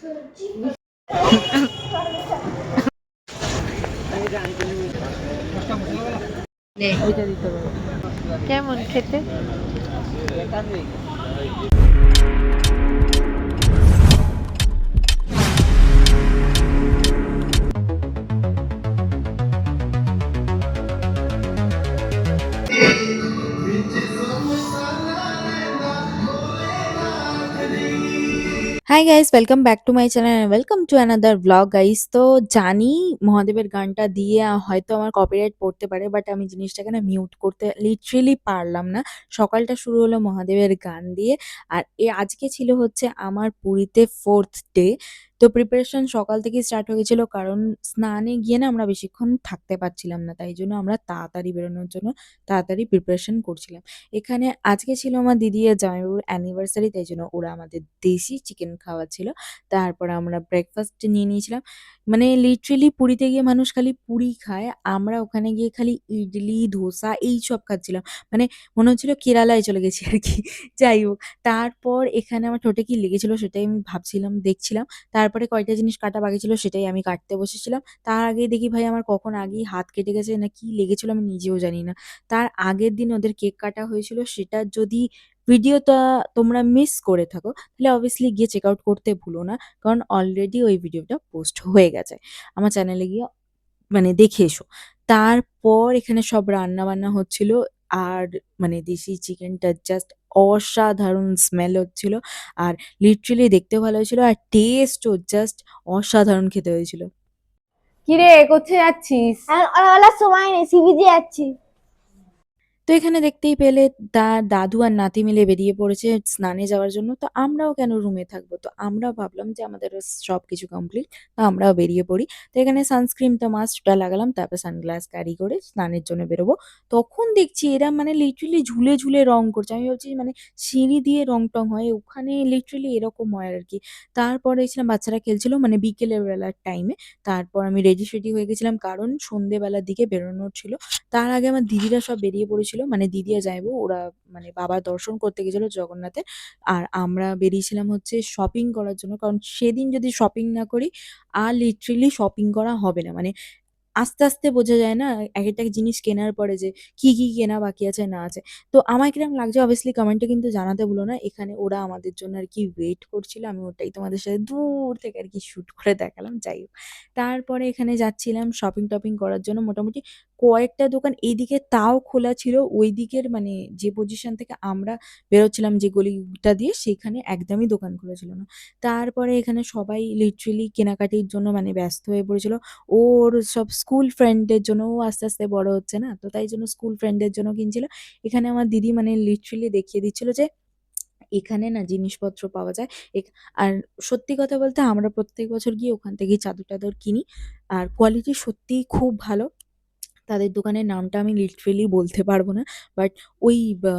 নে ওইটা দিতে পারো। কেমন খেতে? Hi guys, welcome back to my channel and welcome to another blog guys. তো জানি মহাদেবের গানটা দিয়ে হয়তো আমার কপিরাইট পড়তে পারে, বাট আমি জিনিসটাকে না মিউট করতে লিটারেলি পারলাম না। সকালটা শুরু হলো মহাদেবের গান দিয়ে, আর আজকে ছিল হচ্ছে আমার পুরীতে 4th ডে। তো প্রিপারেশন সকাল থেকেই স্টার্ট হয়ে গেছিলো, কারণ স্নানে গিয়ে না আমরা বেশিক্ষণ থাকতে পারছিলাম না, তাই জন্য আমরা তাড়াতাড়ি বেরোনোর জন্য তাড়াতাড়ি প্রিপারেশন করছিলাম। এখানে আজকে ছিল আমার দিদি আর জামাইবাবুর অ্যানিভার্সারি, তাই জন্য ওরা আমাদের দেশি চিকেন খাওয়াচ্ছিল। তারপর আমরা ব্রেকফাস্ট নিয়ে নিয়েছিলাম। মানে লিটারেলি পুরীতে গিয়ে মানুষ খালি পুরি খায়, আমরা ওখানে গিয়ে খালি ইডলি, ধোসা এইসব খাচ্ছিলাম। মানে মনে হচ্ছিল কেরালায় চলে গেছি আর কি। যাই হোক, তারপর এখানে আমার ঠোঁটে কি লেগেছিল সেটাই আমি ভাবছিলাম, দেখছিলাম। তারপরে কয়টা জিনিস কাটা বাকি ছিল সেটাই আমি কাটতে বসেছিলাম। তার আগেই দেখি ভাই আমার কখন আগেই হাত কেটে গেছে, না কি লেগেছিল আমি নিজেও জানি না। তার আগের দিন ওদের কেক কাটা হয়েছিল, সেটা যদি ভিডিওটা তোমরা মিস করে থাকো তাহলে অবভিয়াসলি গিয়ে চেক আউট করতে ভুলো না, কারণ অলরেডি ওই ভিডিওটা পোস্ট হয়ে গেছে। আমার চ্যানেলে গিয়ে মানে দেখে এসো। তারপর এখানে সব রান্না বান্না হচ্ছিল, আর মানে দেশি চিকেনটা জাস্ট অসাধারণ স্মেল হচ্ছিল, আর লিটারেলি দেখতেও ভালো হয়েছিল, আর টেস্টও জাস্ট অসাধারণ খেতে হয়েছিল। কিরে কোথায় যাচ্ছিস? বলার সময় নেই, সিবিজি যাচ্ছি। তো এখানে দেখতেই পেলে দাদু আর নাতি মিলে বেরিয়ে পড়েছে স্নানে যাওয়ার জন্য। তো আমরাও কেন রুমে থাকবো, তো আমরাও ভাবলাম যে আমাদের সবকিছু কমপ্লিট, তো আমরাও বেরিয়ে পড়ি। তো এখানে সানস্ক্রিন তো মাস্টটা লাগালাম, তারপর সানগ্লাস ক্যারি করে স্নানের জন্য বেরোবো। তখন দেখছি এরা মানে লিটারেলি ঝুলে ঝুলে রং করছে। আমি ভাবছি মানে সিঁড়ি দিয়ে রং টং হয়, ওখানে লিটারেলি এরকম হয় আর কি। তারপরে দেখছিলাম বাচ্চারা খেলছিল, মানে বিকেলের বেলার টাইমে। তারপর আমি রেডি সেডি হয়ে গেছিলাম, কারণ সন্ধেবেলার দিকে বেরোনোর ছিল। তার আগে আমার দিদিরা সব বেরিয়ে পড়েছিল, মানে দিদি আর জামাইবাবু ওরা মানে বাবার দর্শন করতে গেছিল জগন্নাথের। আর আমরা বেরিয়েছিলাম হচ্ছে শপিং করার জন্য, কারণ সেদিন যদি শপিং না করি আর লিটারেলি শপিং করা হবে না। মানে আস্তে, আস্তে বোঝা যায় না একেকটা জিনিস কেনার পরে যে কি, কি কেনা বাকি আছে না আছে। তো আমার কিরকম লাগছে অবভিয়াসলি কমেন্টে কিন্তু জানাতে ভুলো না। এখানে ওরা আমাদের জন্য আরকি ওয়েট করছিল। আমি ওটাই তোমাদের সাথে দূর থেকে আরকি শুট করে দেখালাম। যাই হোক। তারপরে এখানে যাচ্ছিলাম শপিং-টপিং করার জন্য। মোটামুটি কয়েকটা দোকান এইদিকে তাও খোলা ছিল। ওইদিকের মানে যে পজিশন থেকে আমরা বেরোচ্ছিলাম যে গলিটা দিয়ে, সেখানে একদমই দোকান খোলা ছিল না। তারপরে এখানে সবাই লিটারেলি কেনাকাটির জন্য মানে ব্যস্ত হয়ে পড়েছিল। ওর সব স্কুল ফ্রেন্ডদের জন্য, ও আস্তে, আস্তে বড় হচ্ছে না? তো তাই জন্য স্কুল ফ্রেন্ডদের জন্য কিনছিল। এখানে আমার দিদি মানে লিটারেলি দেখিয়ে দিচ্ছিল যে এখানে না জিনিসপত্র পাওয়া যায়। আর সত্যি কথা বলতে আমরা প্রত্যেক বছর গিয়ে ওখান থেকেই চাদর-টাদর কিনি। আর কোয়ালিটি সত্যিই খুব ভালো। তাদের দোকানের নামটা আমি লিটারেলি বলতে পারব না। বাট ওই বা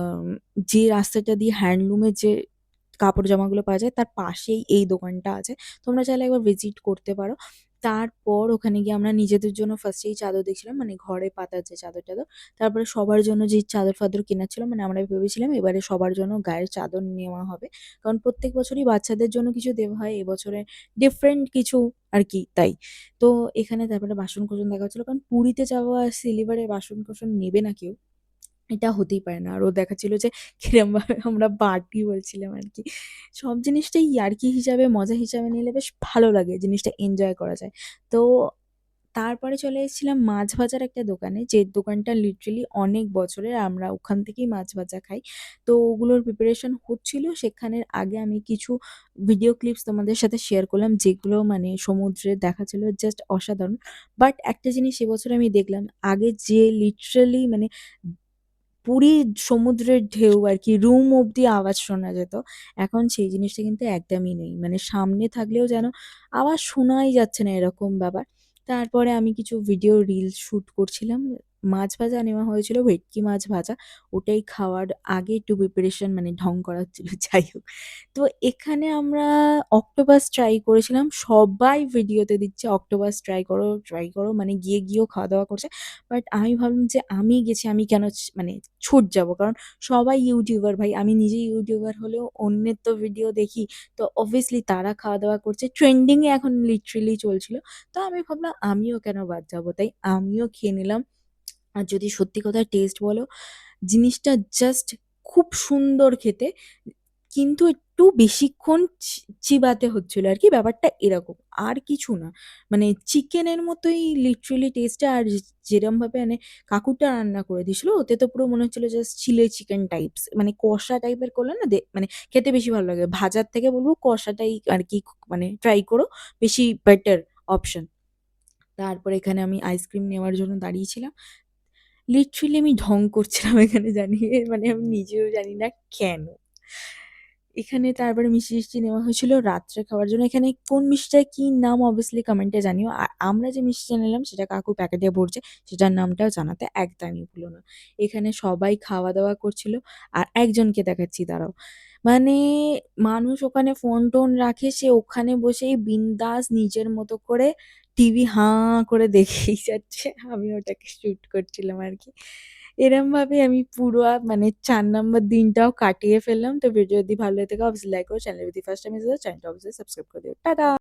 যে রাস্তাটা দিয়ে হ্যান্ডলুমের যে কাপড় জামাগুলো পাওয়া যায় তার পাশেই এই দোকানটা আছে। তোমরা চাইলে একবার ভিজিট করতে পারো। তারপর ওখানে গিয়ে আমরা নিজেদের জন্য ফার্স্ট এই চাদর দেখছিলাম, মানে ঘরে পাতার যে চাদর-টাদর। তারপরে সবার জন্য যে চাদর-ফাদর কেনার ছিল, মানে আমরা ভেবেছিলাম এবারে সবার জন্য গায়ের চাদর নেওয়া হবে। কারণ প্রত্যেক বছরই বাচ্চাদের জন্য কিছু দেওয়া হয়। এবছরে ডিফারেন্ট কিছু আরকি তাই। তো এখানে তারপরে বাসন-কোসন দেখা হচ্ছিল। কারণ পুরীতে যাওয়া আর সিলিভারের বাসন-কোসন নেবে না কেউ। এটা হতেই পারে না। আর ও দেখাচ্ছিল যে কিরমভাবে আমরা বাটি বলছিলাম আরকি। সব জিনিসটাই ইয়ার্কি হিসাবে, মজা হিসাবে নিলে বেশ ভালো লাগে। জিনিসটা এনজয় করা যায়। তো তারপরে চলে এসেছিলাম মাছ ভাজার একটা দোকানে, যে দোকানটা লিটারেলি অনেক বছরের। আমরা ওখান থেকেই মাছ ভাজা খাই। তো ওগুলোর প্রিপারেশন হচ্ছিল। সেখানের আগে আমি কিছু ভিডিও ক্লিপস তোমাদের সাথে শেয়ার করলাম, যেগুলো মানে সমুদ্রে দেখাচ্ছিল জাস্ট অসাধারণ। বাট একটা জিনিস এবছর আমি দেখলাম, আগে যে লিটারেলি মানে পুরীর সমুদ্রের ঢেউ আরকি রুম অব্দি আওয়াজ শোনা যেত। এখন সেই জিনিসটা কিন্তু একদমই নেই। মানে সামনে থাকলেও যেন আওয়াজ শোনাই যাচ্ছে না, এরকম ব্যাপার। তারপরে আমি কিছু ভিডিও রিলস শুট করছিলাম। মাছ ভাজা নেওয়া হয়েছিল, ভেটকি মাছ ভাজা। ওটাই খাওয়ার আগে একটু প্রিপারেশন মানে ঢং করা হচ্ছিল। যাই হোক। তো এখানে আমরা অক্টোপাস ট্রাই করেছিলাম। সবাই ভিডিওতে দিচ্ছে অক্টোপাস ট্রাই করো। মানে গিয়েও খাওয়া-দাওয়া করছে। বাট আমি ভাবলাম যে আমি গেছি, আমি কেন মানে ছুট যাবো? কারণ সবাই ইউটিউবার ভাই। আমি নিজে ইউটিউবার হলেও অন্যের তো ভিডিও দেখি। তো অবভিয়াসলি তারা খাওয়া-দাওয়া করছে। ট্রেন্ডিং এ এখন লিটারেলি চলছিল। তো আমি ভাবলাম আমিও কেন বাদ যাবো? তাই আমিও খেয়ে নিলাম। আর যদি সত্যি কথা টেস্ট বলো, জিনিসটা জাস্ট খুব সুন্দর খেতে। কিন্তু একটু বেশিক্ষণ চিবাতে হচ্ছিল আরকি, ব্যাপারটা এরকম। আর কিছু না। মানে চিকেনের মতোই লিটারেলি টেস্টটা। আর যেরমভাবে মানে কাকুটা রান্না করে দিয়েছিল, ওতে তো পুরো মনে হচ্ছিল জাস্ট চিলি চিকেন টাইপস। মানে কষা টাইপের করলে না মানে খেতে বেশি ভালো লাগে। ভাজার থেকে বলব কষাটাই আরকি মানে ট্রাই করো। বেশি বেটার অপশন। তারপর এখানে আমি আইসক্রিম নেওয়ার জন্য দাঁড়িয়েছিলাম। লিটারেলি আমি ঢং করছিলাম এখানে মানে আমি নিজেও জানি না কেন? এখানে তারপরে মিষ্টি নেওয়া হয়েছিল রাত্রে খাওয়ার জন্য। এখানে কোন মিষ্টিটার কি নাম অবভিয়াসলি কমেন্টে জানিও। আর আমরা যে মিষ্টিটা নিলাম সেটা কাকু প্যাকেটে ভরছে, সেটার নামটাও জানাতে একদমই ভুলো না। এখানে সবাই খাওয়া-দাওয়া করছিল। আর একজনকে দেখাচ্ছি দাঁড়াও। মানে মানুষ ওখানে ফোন-টোন রাখে, সে ওখানে বসেই বিন্দাস নিজের মতো করে টিভি হাঁ করে দেখেই যাচ্ছে। আমি ওটাকে শুট করছিলাম আরকি। এরমভাবে আমি পুরো মানে ৪ নাম্বার দিনটাও কাটিয়ে ফেললাম। তো ভিডিও যদি ভালো লেগে থাকে অবশ্যই লাইক করো। চ্যানেলে যদি ফার্স্ট টাইম এসেছো চ্যানেলটা অবশ্যই সাবস্ক্রাইব করে দিও। টাটা!